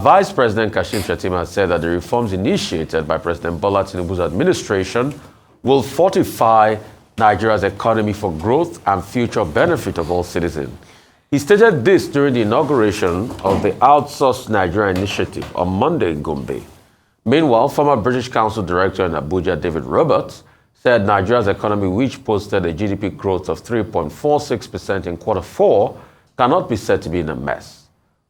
Vice President Kashim Shettima said that the reforms initiated by President Bola Tinubu's administration will fortify Nigeria's economy for growth and future benefit of all citizens. He stated this during the inauguration of the Outsourced Nigeria Initiative on Monday in Gombe. Meanwhile, former British Council Director in Abuja, David Roberts, said Nigeria's economy, which posted a GDP growth of 3.46% in Q4, cannot be said to be in a mess.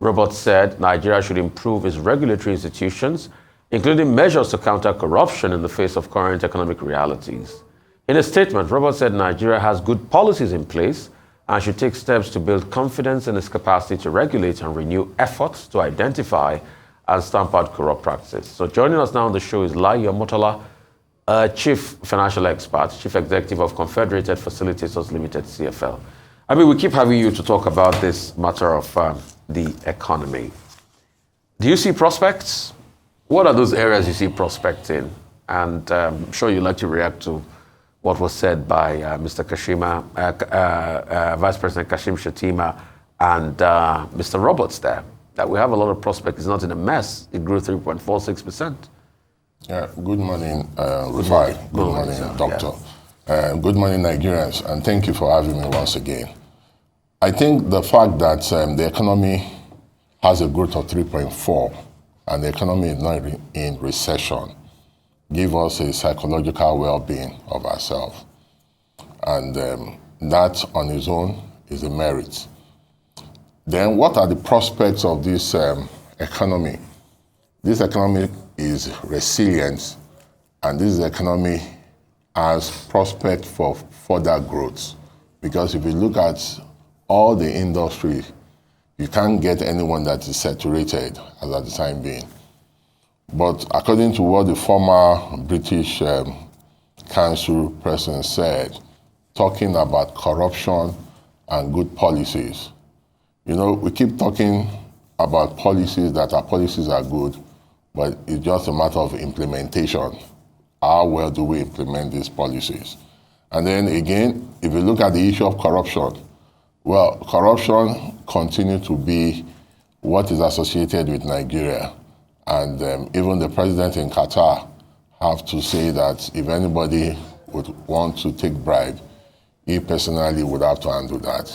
Roberts said Nigeria should improve its regulatory institutions, including measures to counter corruption in the face of current economic realities. In a statement, Roberts said Nigeria has good policies in place and should take steps to build confidence in its capacity to regulate and renew efforts to identify and stamp out corrupt practices. So joining us now on the show is Omotola, Chief Financial Expert, Chief Executive of Confederated Facilitators Limited, CFL. I mean, we keep having you to talk about this matter of the economy. Do you see prospects? What are those areas you see prospects in? And I'm sure you'd like to react to what was said by Mr. Vice President Kashim Shettima and Mr. Roberts there, that we have a lot of prospects. It's not in a mess. It grew 3.46%. Yeah, good morning, Rufai. Good morning, Doctor. Yeah. Good morning, Nigerians, and thank you for having me once again. I think the fact that the economy has a growth of 3.4 and the economy is not in recession give us a psychological well-being of ourselves. And that on its own is a merit. Then what are the prospects of this economy? This economy is resilient, and this economy has prospect for further growth. Because if you look at all the industry, you can't get anyone that is saturated as at the time being. But according to what the former British Council President said, talking about corruption and good policies, you know, we keep talking about policies that our policies are good, but it's just a matter of implementation. How well do we implement these policies? And then again, if you look at the issue of corruption, well, corruption continues to be what is associated with Nigeria. And even the president in Qatar have to say that if anybody would want to take bribe, he personally would have to handle that.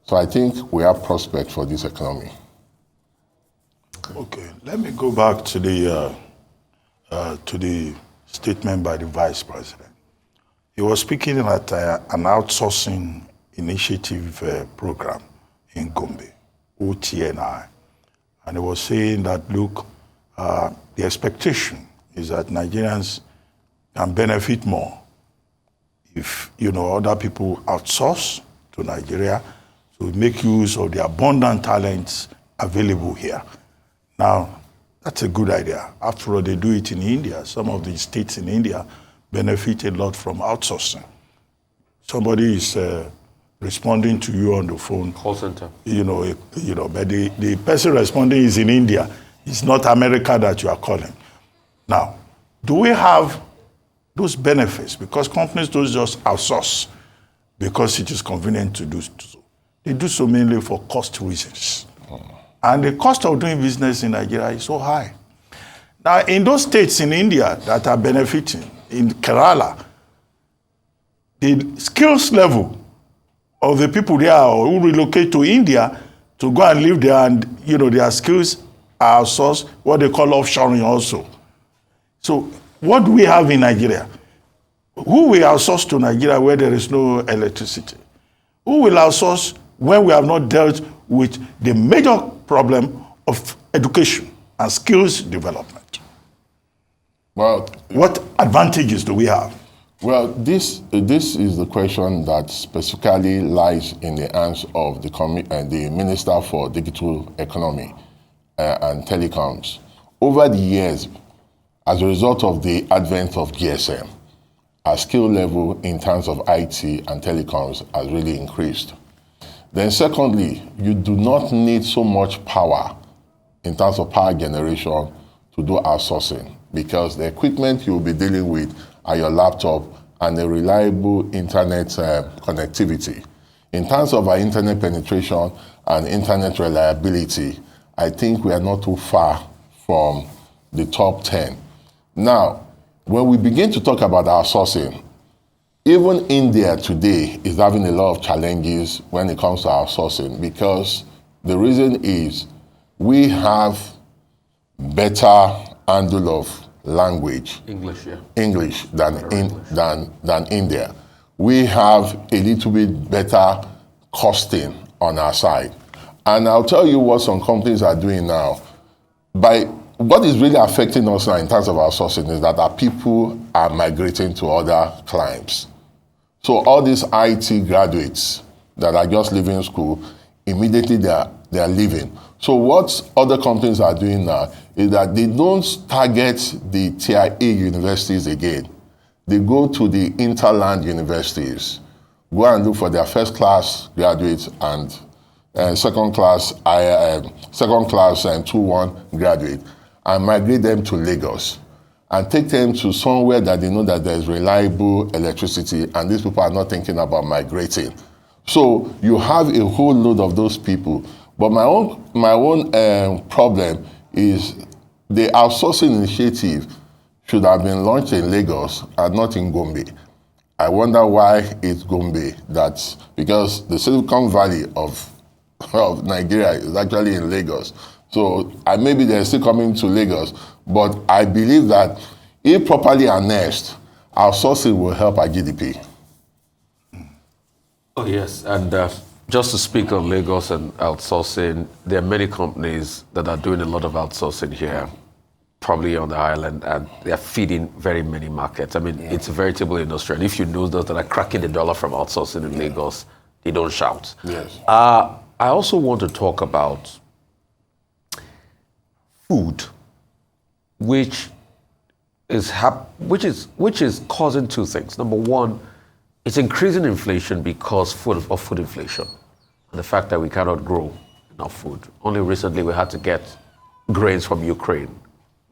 So I think we have prospect for this economy. Okay, let me go back to the statement by the vice president. He was speaking at an outsourcing initiative program in Gombe, OTNI, and he was saying that, look, the expectation is that Nigerians can benefit more if, you know, other people outsource to Nigeria to make use of the abundant talents available here. Now, that's a good idea. After all, they do it in India. Some of the states in India benefit a lot from outsourcing. Somebody is responding to you on the phone. Call center. But the person responding is in India. It's not America that you are calling. Now, do we have those benefits? Because companies don't just outsource because it is convenient to do so. They do so mainly for cost reasons. And the cost of doing business in Nigeria is so high. Now, in those states in India that are benefiting, in Kerala, the skills level of the people there who relocate to India to go and live there, and their skills are outsourced, what they call offshoring also. So what do we have in Nigeria? Who will outsource to Nigeria where there is no electricity? Who will outsource when we have not dealt with the major problem of education and skills development? Well, what advantages do we have? Well, this is the question that specifically lies in the hands of the Minister for Digital Economy and Telecoms. Over the years, as a result of the advent of GSM, our skill level in terms of IT and telecoms has really increased. Then secondly, you do not need so much power in terms of power generation to do outsourcing, because the equipment you'll be dealing with are your laptop and a reliable internet connectivity. In terms of our internet penetration and internet reliability, I think we are not too far from the top 10. Now, when we begin to talk about outsourcing, even India today is having a lot of challenges when it comes to outsourcing, because the reason is we have better handle of language, English than India. We have a little bit better costing on our side. And I'll tell you what some companies are doing now. What is really affecting us now in terms of outsourcing is that our people are migrating to other climes. So all these IT graduates that are just leaving school, immediately they are leaving. So what other companies are doing now is that they don't target the Tier A universities again. They go to the interland universities, go and look for their first class graduates and second class 2-1 graduate, and migrate them to Lagos and take them to somewhere that they know that there's reliable electricity, and these people are not thinking about migrating. So you have a whole load of those people. But my own problem is the outsourcing initiative should have been launched in Lagos and not in Gombe. I wonder why it's Gombe, because the Silicon Valley of Nigeria is actually in Lagos. So maybe they're still coming to Lagos, but I believe that if properly harnessed, outsourcing will help our GDP. Oh yes, and just to speak on Lagos and outsourcing, there are many companies that are doing a lot of outsourcing here, probably on the island, and they're feeding very many markets. I mean, it's a veritable industry, and if you know those that are cracking the dollar from outsourcing in Lagos, they don't shout. Yes. I also want to talk about food, which is causing two things. Number one, it's increasing inflation because of food inflation, and the fact that we cannot grow enough food. Only recently we had to get grains from Ukraine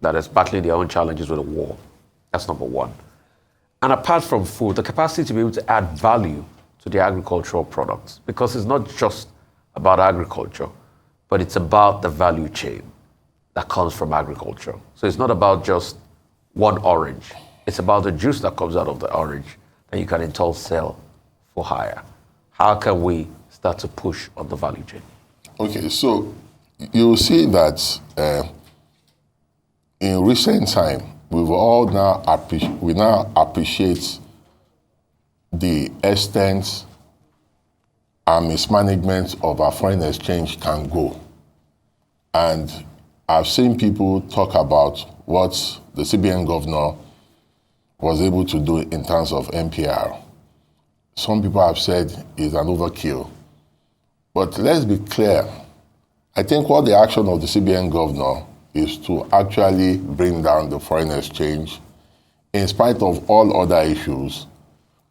that is battling their own challenges with the war. That's number one. And apart from food, the capacity to be able to add value to the agricultural products, because it's not just about agriculture, but it's about the value chain that comes from agriculture. So it's not about just one orange. It's about the juice that comes out of the orange that you can in turn sell for higher. How can we start to push on the value chain? Okay, so you'll see that in recent time, we now appreciate the extent and mismanagement of our foreign exchange can go. And I've seen people talk about what the CBN governor was able to do in terms of MPR. Some people have said it's an overkill. But let's be clear. I think what the action of the CBN governor is to actually bring down the foreign exchange in spite of all other issues,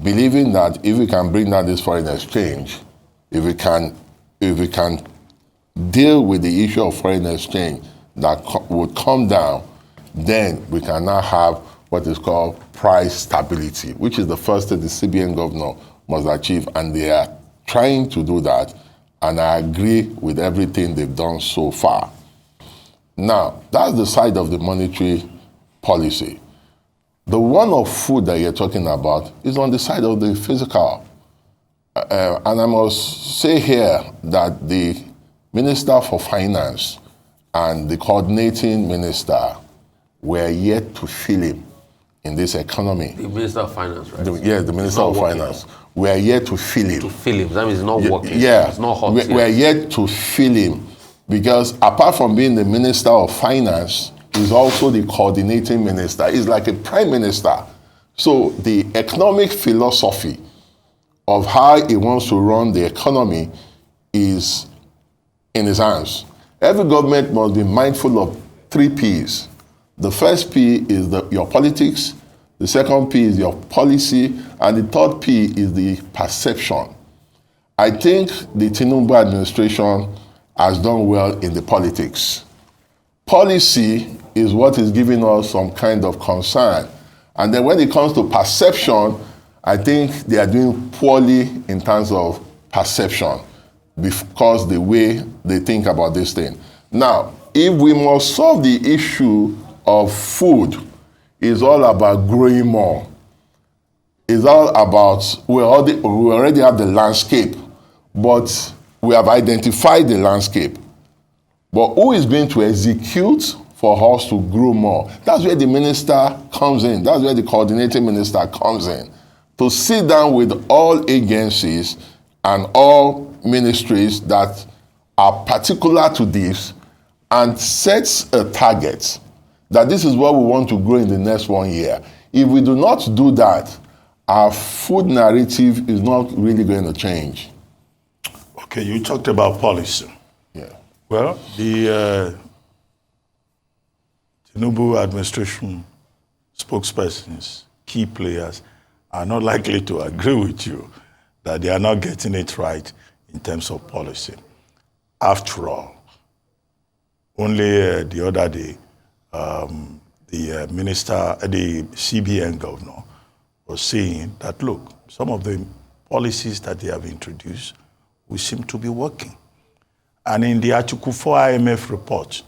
believing that if we can bring down this foreign exchange, if we can deal with the issue of foreign exchange that would come down, then we can now have what is called price stability, which is the first thing the CBN governor must achieve, and they are trying to do that, and I agree with everything they've done so far. Now, that's the side of the monetary policy. The one of food that you're talking about is on the side of the physical. And I must say here that the Minister for Finance and the coordinating minister were yet to feel him in this economy. The Minister of Finance, right? Yes, the Minister of Finance. We are yet to feel him. To feel him. That means it's not working. Yeah. It's not hot. We are yet to feel him, because apart from being the Minister of Finance, he's also the coordinating minister. He's like a prime minister. So the economic philosophy of how he wants to run the economy is in his hands. Every government must be mindful of 3 P's. The first P is your politics, the second P is your policy, and the third P is the perception. I think the Tinubu administration has done well in the politics. Policy is what is giving us some kind of concern. And then when it comes to perception, I think they are doing poorly in terms of perception, because the way they think about this thing. Now, if we must solve the issue of food, it's all about growing more. It's all about, we already have the landscape, but we have identified the landscape. But who is going to execute for us to grow more? That's where the minister comes in. That's where the coordinating minister comes in. To sit down with all agencies and all ministries that are particular to this and sets a target that this is what we want to grow in the next 1 year. If we do not do that, our food narrative is not really going to change. Okay, you talked about policy. Yeah. Well, the Tinubu administration spokespersons, key players, are not likely to agree with you that they are not getting it right in terms of policy. After all, only the other day, the CBN governor was saying that, look, some of the policies that they have introduced will seem to be working. And in the Article 4 IMF report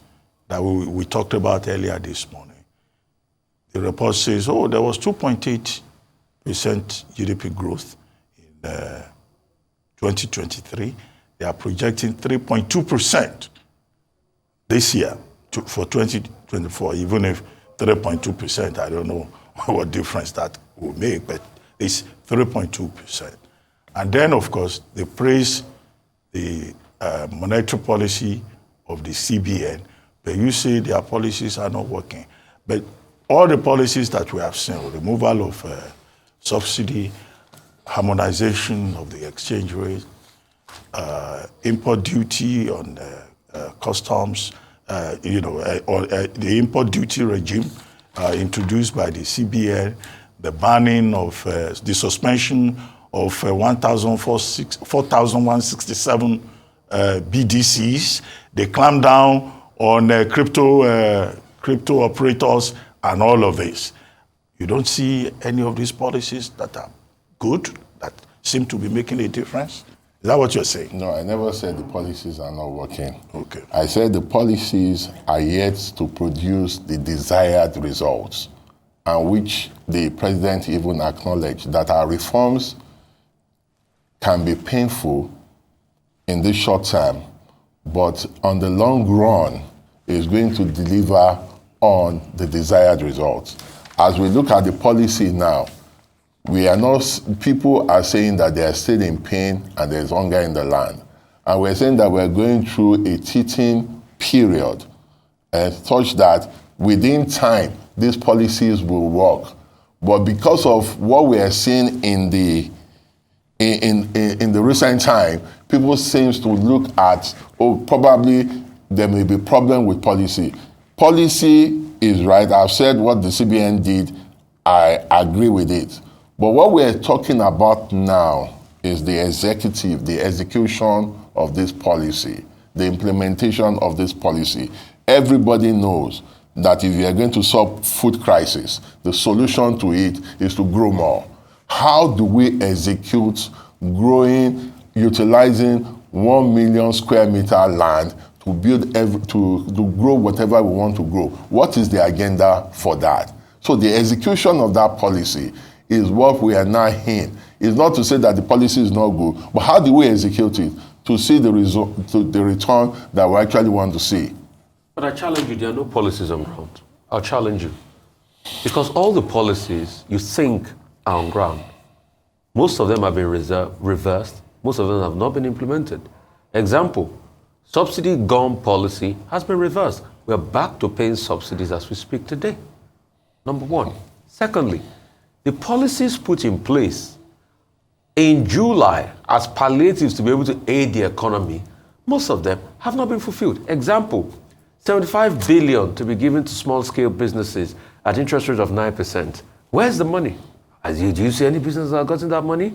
that we talked about earlier this morning, the report says, oh, there was 2.8% GDP growth in 2023. They are projecting 3.2% this year for 2024, even if 3.2%, I don't know what difference that will make, but it's 3.2%. And then, of course, they praise the monetary policy of the CBN, but you say their policies are not working. But all the policies that we have seen, removal of subsidy, harmonization of the exchange rate, import duty on customs, the import duty regime introduced by the CBN, the banning of the suspension of 4,167 BDCs, they clamp down on crypto operators and all of this. You don't see any of these policies that are good, that seem to be making a difference? Is that what you're saying? No, I never said the policies are not working. Okay. I said the policies are yet to produce the desired results, and which the president even acknowledged that our reforms can be painful in the short term, but on the long run is going to deliver on the desired results. As we look at the policy now, we are not, people are saying that they are still in pain and there's hunger in the land. And we're saying that we're going through a teething period such that within time, these policies will work. But because of what we are seeing in the recent time, people seems to look at, oh, probably there may be problem with policy. Policy is right. I've said what the CBN did. I agree with it. But what we're talking about now is the executive, the execution of this policy, the implementation of this policy. Everybody knows that if you are going to solve food crisis, the solution to it is to grow more. How do we execute growing, utilizing 1 million square meter land to build, to grow whatever we want to grow? What is the agenda for that? So the execution of that policy is what we are now in. It's not to say that the policy is not good, but how do we execute it to see the result, to the return that we actually want to see? But I challenge you, there are no policies on ground. I'll challenge you. Because all the policies you think are on ground, most of them have been reversed, most of them have not been implemented. Example, subsidy gum policy has been reversed. We are back to paying subsidies as we speak today. Number one. Secondly, the policies put in place in July as palliatives to be able to aid the economy, most of them have not been fulfilled. Example, 75 billion to be given to small-scale businesses at interest rate of 9%. Where's the money? Do you see any business that have gotten that money?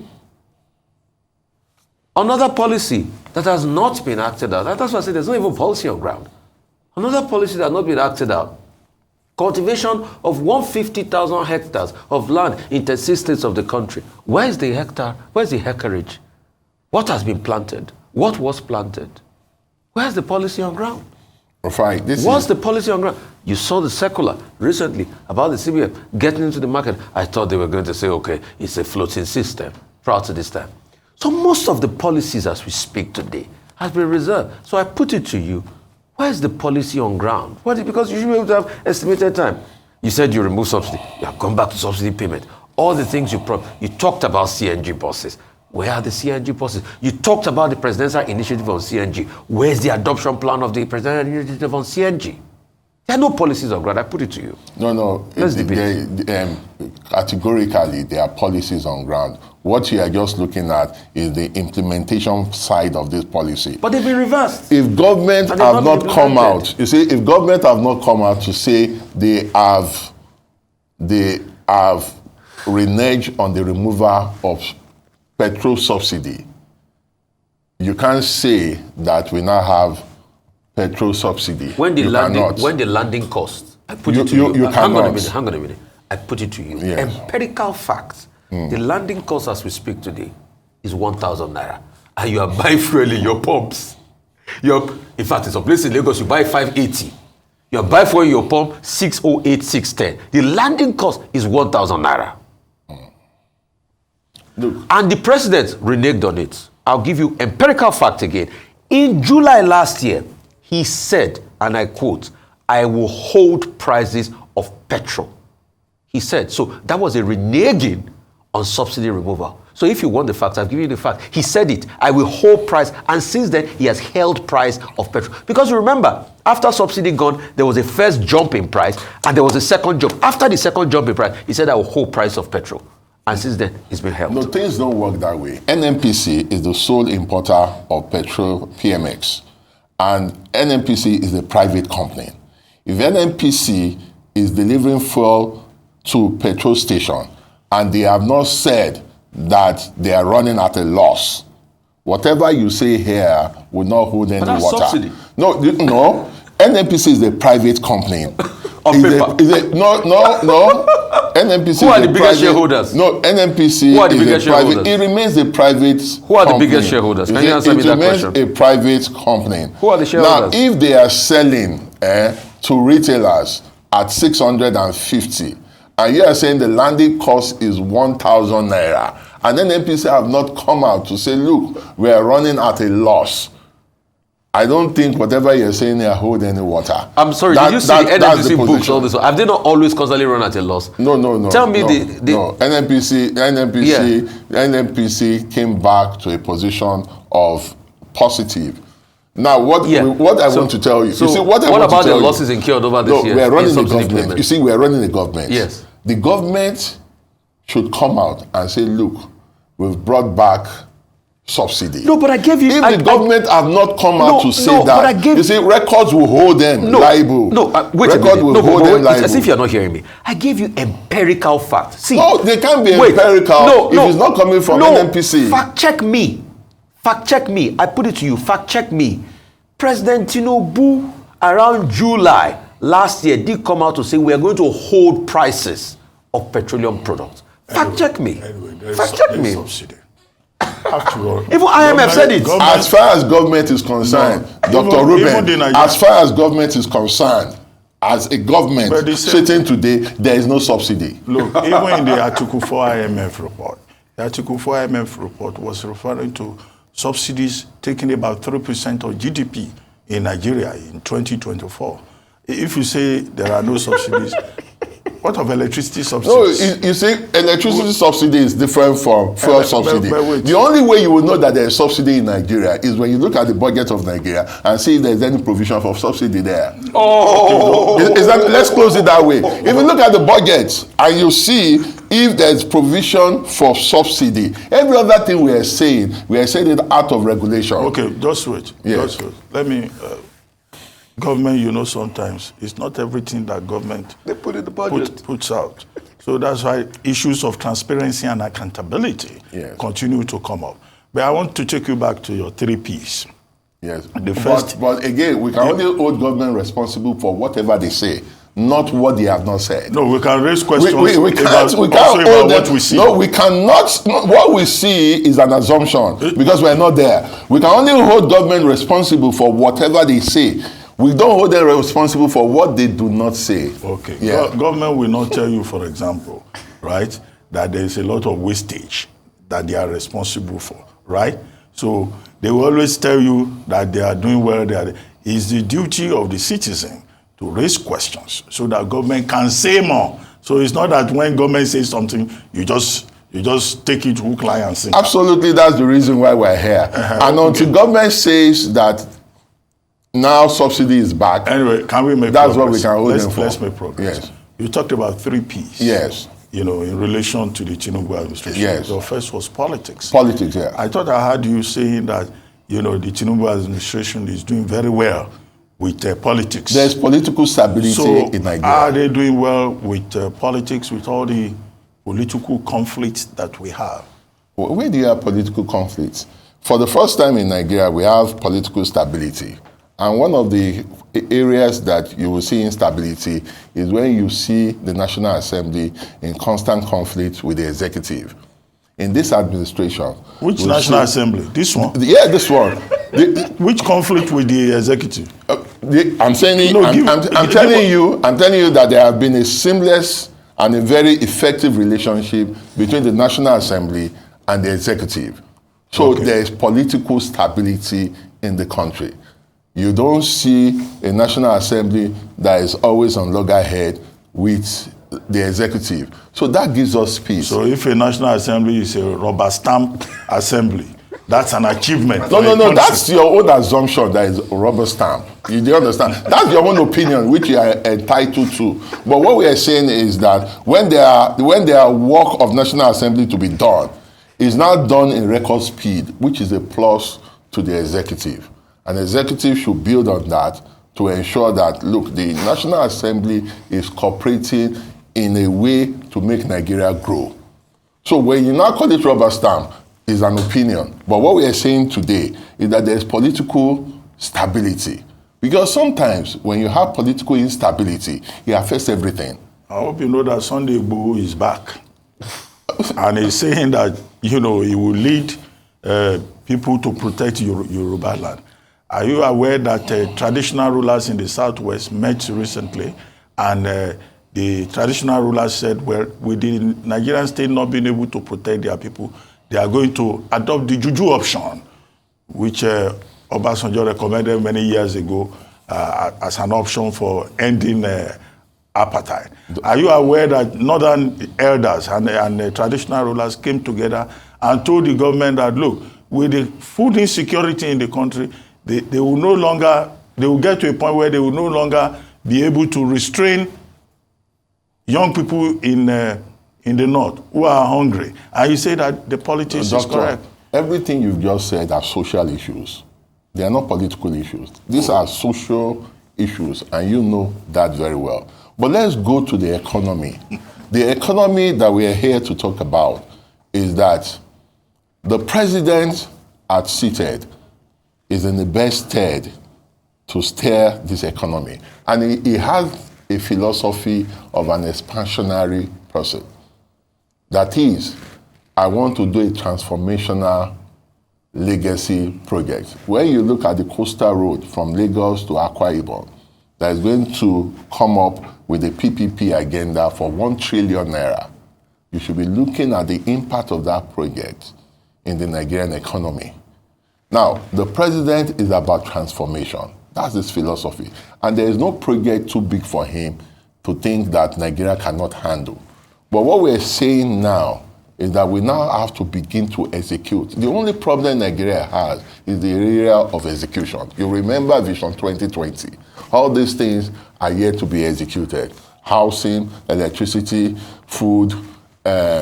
Another policy that has not been acted out, that's why I say there's not even policy on ground. Another policy that has not been acted out, cultivation of 150,000 hectares of land in 36 states of the country. Where is the hectare? Where's the hectarage? What has been planted? What was planted? Where's the policy on ground? Fine. What's the policy on ground? You saw the circular recently about the CBF getting into the market. I thought they were going to say, okay, it's a floating system prior to this time. So most of the policies as we speak today has been reserved. So I put it to you, where's the policy on ground? Because you should be able to have estimated time. You said you remove subsidy. You have gone back to subsidy payment. All the things you talked about CNG buses. Where are the CNG buses? You talked about the presidential initiative on CNG. Where's the adoption plan of the presidential initiative on CNG? There are no policies on ground. I put it to you. No. Let's debate. Categorically, there are policies on ground. What you are just looking at is the implementation side of this policy. But they've been reversed. If government have not come out, you see, if government have not come out to say they have reneged on the removal of petrol subsidy, you can't say that we now have petrol subsidy. When the landing cost, I put it to you. Hang on a minute. I put it to you. Yes. Empirical facts. The landing cost as we speak today is 1,000 naira. And you are buying fuel in your pumps. In fact, in some places in Lagos, you buy 580. You are buying fuel in your pump 608, 610. The landing cost is 1,000 naira. Look. And the president reneged on it. I'll give you empirical fact again. In July last year, he said, and I quote, "I will hold prices of petrol." He said, so that was a reneging on subsidy removal. So if you want the facts, I've given you the fact. He said it, "I will hold price," and since then, he has held price of petrol. Because you remember, after subsidy gone, there was a first jump in price, and there was a second jump. After the second jump in price, he said, "I will hold price of petrol." And since then, it's been held. No, things don't work that way. NNPC is the sole importer of petrol PMX. And NNPC is a private company. If NNPC is delivering fuel to petrol station and they have not said that they are running at a loss, whatever you say here will not hold any water. Subsidy. No. NNPC is a private company. On paper. No. NNPC Who are the biggest shareholders? No, NNPC Who are the is biggest a private. shareholders? It remains a private. Who are the company. biggest shareholders? Can you answer me that question? It remains a private company. Who are the shareholders? Now, if they are selling to retailers at 650, and you are saying the landing cost is 1,000 naira, and then NNPC have not come out to say, look, we are running at a loss, I don't think whatever you're saying here hold any water. I'm sorry, did you see the NNPC books, all this? Have they not always constantly run at a loss? No. Tell me No. NNPC came back to a position of positive. Now, what I want to tell you, what about the losses incurred over this year? We are running the government. You see, we are running the government. Yes. The government should come out and say, look, we've brought back subsidy. No, but I gave you... If the government have not come out to say that, but I gave, you see, records will hold them liable. Wait a minute. Will hold them liable. As if you're not hearing me. I gave you empirical facts. See, no, they can't be empirical if it's not coming from NNPC. Fact check me. I put it to you. Fact check me. President Tinubu, around July last year, did come out to say we are going to hold prices of petroleum products. Fact check me. Fact check me. Subsidy. Even IMF said it. As far as government is concerned, Dr. Ruben, as far as government is concerned, as a government sitting today, there is no subsidy. Look, even in the Article 4 IMF report, the Article 4 IMF report was referring to subsidies taking about 3% of GDP in Nigeria in 2024. If you say there are no subsidies, what of electricity subsidies? No, you see, electricity subsidy is different from fuel subsidy. The only way you will know that there is subsidy in Nigeria is when you look at the budget of Nigeria and see if there is any provision for subsidy there. Let's close it that way. If you look at the budget and you see if there is provision for subsidy, every other thing we are saying it out of regulation. Okay, just wait. Yes. Just wait. Let me... government, sometimes it's not everything that government they put in the budget puts out. So that's why issues of transparency and accountability continue to come up. But I want to take you back to your 3 Ps. Yes. The first, but again, we can only hold government responsible for whatever they say, not what they have not said. No, we can raise questions we can't about what we see. No, we cannot. What we see is an assumption because we're not there. We can only hold government responsible for whatever they say. We don't hold them responsible for what they do not say. Okay. Yeah. Government will not tell you, for example, right, that there is a lot of wastage that they are responsible for, right? So they will always tell you that they are doing well. It's the duty of the citizen to raise questions so that government can say more. So it's not that when government says something, you just take it hook, line, and sinker. Absolutely, that's the reason why we're here. And until government says that now subsidy is back. Anyway, can we make that's progress? What we can hold them for. Let's make progress. Yes. You talked about 3 Ps. Yes. You know, in relation to the Tinubu administration. Yes. The first was politics. Politics, yeah. I thought I heard you saying that, you know, the Tinubu administration is doing very well with politics. There's political stability in Nigeria. Are they doing well with politics, with all the political conflicts that we have? Where do you have political conflicts? For the first time in Nigeria, we have political stability. And one of the areas that you will see instability is when you see the National Assembly in constant conflict with the executive. In this administration... Which National Assembly? This one? Yeah, this one. Which conflict with the executive? I'm saying, I'm telling you that there have been a seamless and a very effective relationship between the National Assembly and the executive. So there is political stability in the country. You don't see a National Assembly that is always on loggerhead with the executive. So that gives us peace. So if a National Assembly is a rubber stamp assembly, that's an achievement. No, that's your own assumption that is a rubber stamp. You do understand? That's your own opinion, which you are entitled to. But what we are saying is that when there are work of National Assembly to be done, it's not done in record speed, which is a plus to the executive. An executive should build on that to ensure that, look, the National Assembly is cooperating in a way to make Nigeria grow. So when you now call it rubber stamp, it's an opinion. But what we are saying today is that there's political stability. Because sometimes when you have political instability, it affects everything. I hope you know that Sunday Igboho is back. And he's saying that, you know, he will lead people to protect Yoruba land. Are you aware that traditional rulers in the Southwest met recently, and the traditional rulers said, well, with the Nigerian state not being able to protect their people, they are going to adopt the Juju option, which Obasanjo recommended many years ago as an option for ending apartheid. Are you aware that northern elders and traditional rulers came together and told the government that, look, with the food insecurity in the country, they will get to a point where they will no longer be able to restrain young people in the north who are hungry. And you say that the politics is correct. Everything you've just said are social issues. They are not political issues. These are social issues, and you know that very well. But let's go to the economy. The economy that we are here to talk about is that the president at seated is in the best stead to steer this economy. And he has a philosophy of an expansionary person. That is, I want to do a transformational legacy project. When you look at the coastal road from Lagos to Akwa Ibom, that is going to come up with a PPP agenda for 1 trillion naira, you should be looking at the impact of that project in the Nigerian economy. Now, the president is about transformation. That's his philosophy. And there is no project too big for him to think that Nigeria cannot handle. But what we're saying now is that we now have to begin to execute. The only problem Nigeria has is the area of execution. You remember Vision 2020. All these things are yet to be executed. Housing, electricity, food,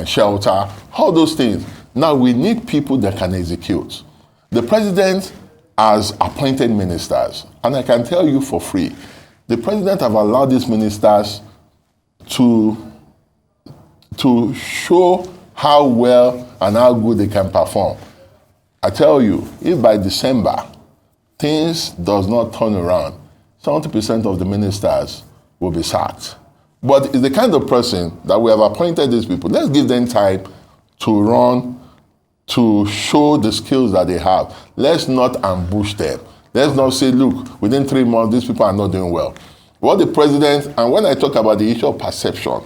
shelter, all those things. Now we need people that can execute. The president has appointed ministers, and I can tell you for free, the president have allowed these ministers to show how well and how good they can perform. I tell you, if by December things does not turn around, 70% of the ministers will be sacked. But it's the kind of person that we have appointed these people. Let's give them time to run, to show the skills that they have. Let's not ambush them. Let's not say, look, within 3 months, these people are not doing well. What the president, and when I talk about the issue of perception,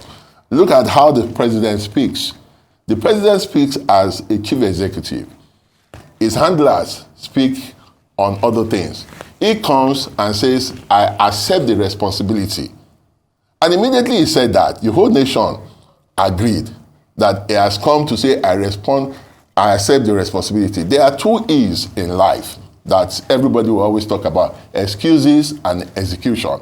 look at how the president speaks. The president speaks as a chief executive. His handlers speak on other things. He comes and says, I accept the responsibility. And immediately he said that, the whole nation agreed that he has come to say, I accept the responsibility. There are 2 E's in life that everybody will always talk about, excuses and execution.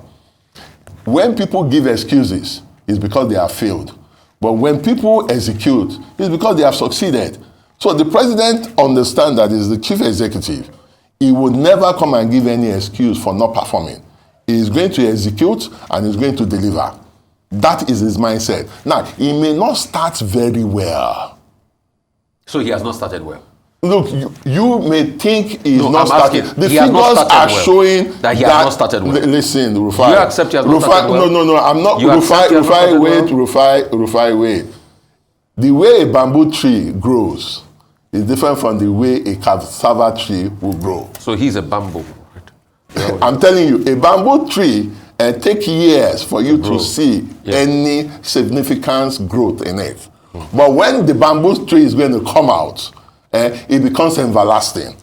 When people give excuses, it's because they have failed. But when people execute, it's because they have succeeded. So the president understands that he's the chief executive. He would never come and give any excuse for not performing. He is going to execute and he's going to deliver. That is his mindset. Now, he may not start very well. So he has not started well. Look, you may think he's not started. The he has not figures started are well. That That he has not started well. Listen, Rufai. You accept he has not started well? No, I'm not. Rufai, wait. The way a bamboo tree grows is different from the way a cassava tree will grow. So he's a bamboo. I'm telling you, a bamboo tree take years for you to see any significant growth in it. But when the bamboo tree is going to come out, it becomes everlasting.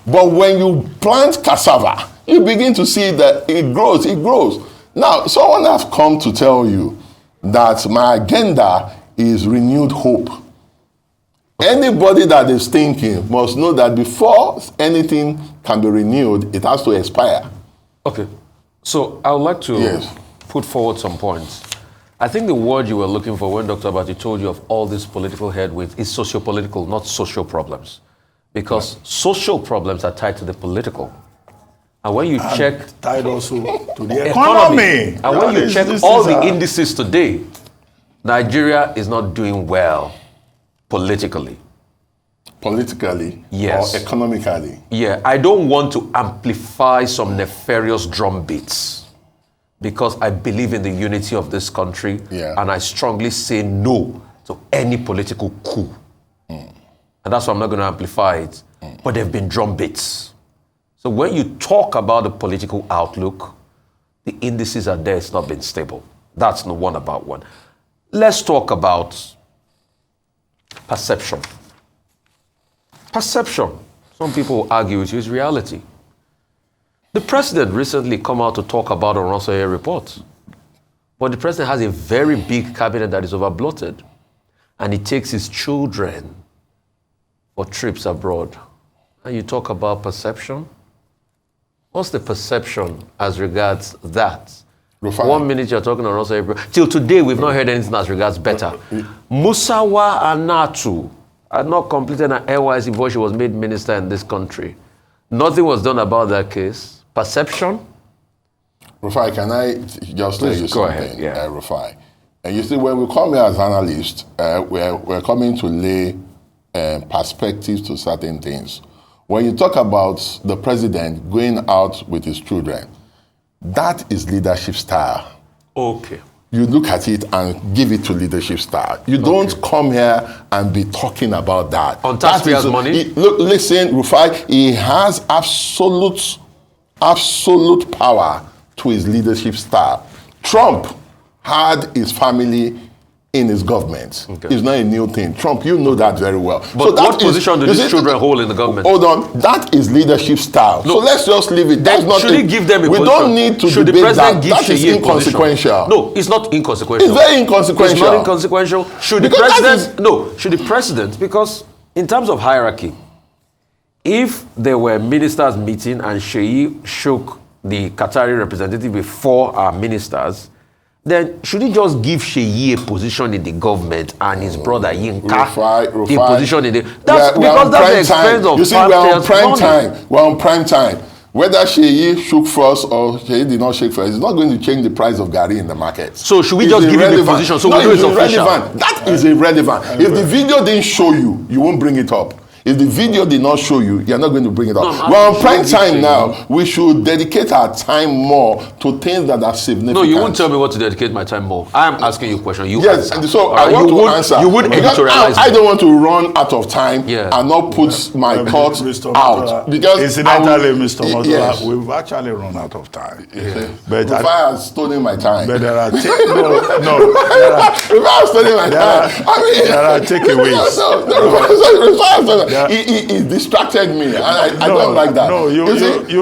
But when you plant cassava, you begin to see that it grows. Now, someone has come to tell you that my agenda is renewed hope. Anybody that is thinking must know that before anything can be renewed, it has to expire. Okay. So I would like to put forward some points. I think the word you were looking for when Dr. Abati told you of all these political headwinds is socio-political, not social problems. Because social problems are tied to the political. And when you check... Tied also to the economy. And when you check all the indices today, Nigeria is not doing well politically. Politically? Yes. Or economically? Yeah, I don't want to amplify some nefarious drumbeats because I believe in the unity of this country and I strongly say no to any political coup. And that's why I'm not going to amplify it. But there have been drumbeats. So when you talk about the political outlook, the indices are there, it's not been stable. That's the one about one. Let's talk about perception. Perception, some people argue with you, is reality. The president recently come out to talk about Omotola report. But the president has a very big cabinet that is overbloated. And he takes his children for trips abroad. And you talk about perception? What's the perception as regards that? Refine. 1 minute you're talking Omotola. Till today, we've not heard anything as regards better. Musawa Anatu had not completed an NYC before she was made minister in this country. Nothing was done about that case. Perception? Rufai, can I just tell you something? Ahead, Rufai. And you see, when we come here as analysts, we're coming to lay perspectives to certain things. When you talk about the president going out with his children, that is leadership style. Okay. You look at it and give it to leadership style. You don't come here and be talking about that. On taxpayers' money? Listen, Rufai, he has absolute power to his leadership style. Trump had his family in his government. Okay. It's not a new thing. Trump, you know that very well. But so what position do these children hold in the government? Hold on. That is leadership style. No. So let's just leave it. That's not. Should he give them a position? We don't need to should debate the president that. Give that is inconsequential. No, it's not inconsequential. It's very inconsequential. It's not inconsequential. Should the president... should the president... Because in terms of hierarchy, if there were ministers meeting and Sheyi shook the Qatari representative before our ministers, then should he just give Sheyi a position in the government and his brother Yinka a position in the... That's because that's the expense of... You see, we're on prime time. We're on prime time. Whether Sheyi shook first or Sheyi did not shake first, it's not going to change the price of Gary in the market. So should we just give him a position so we know it's official? That is irrelevant. If the video didn't show you, you won't bring it up. If the video did not show you, you're not going to bring it up. No, We're on prime time now. We should dedicate our time more to things that are significant. No, you won't tell me what to dedicate my time more. I am asking you a question. You yes, answer. so I want to answer. You would editorialize. I don't want to run out of time Yeah. and not put my thoughts Mr. out. Motola, Because incidentally, Mr. Omotola, yes. we've actually run out of time. Yeah. But If I had stolen my time. But there are if I had stolen my time, there are takeaways. He distracted me. I don't like that. No, you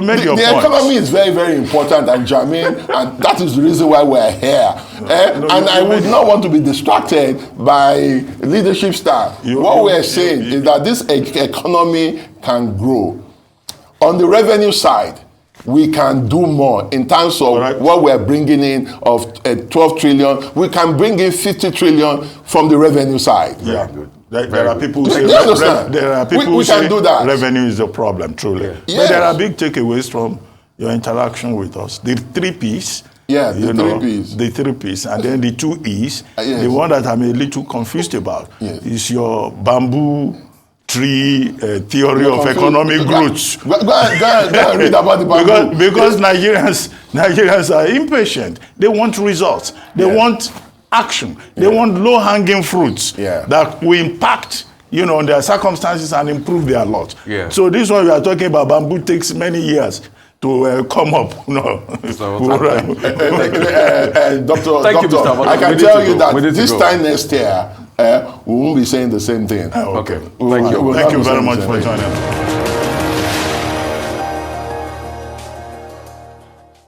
made your point. The economy is very, very important and germane, and that is the reason why we're here. And I would not want to be distracted by leadership style. What we're saying is that this economy can grow. On the revenue side, we can do more in terms of what we're bringing in of 12 trillion. We can bring in 50 trillion from the revenue side. Yeah, good. There are people who say we can do that. Revenue is the problem, truly. Yeah. But Yes. there are big takeaways from your interaction with us. The 3 Ps. Yeah, the 3 Ps. The 3 Ps. And then the 2 Es. Yes. The one that I'm a little confused about is your bamboo tree theory of economic growth. Go and read about the bamboo. Because Nigerians are impatient. They want results. They want action. They want low-hanging fruits that will impact, on their circumstances and improve their lot. Yeah. So this one we are talking about, bamboo takes many years to come up. No. Doctor, Thank you, Mr. Abba. I can tell you that this time next year, we won't be saying the same thing. Okay. Thank you. Thank you very much for joining us.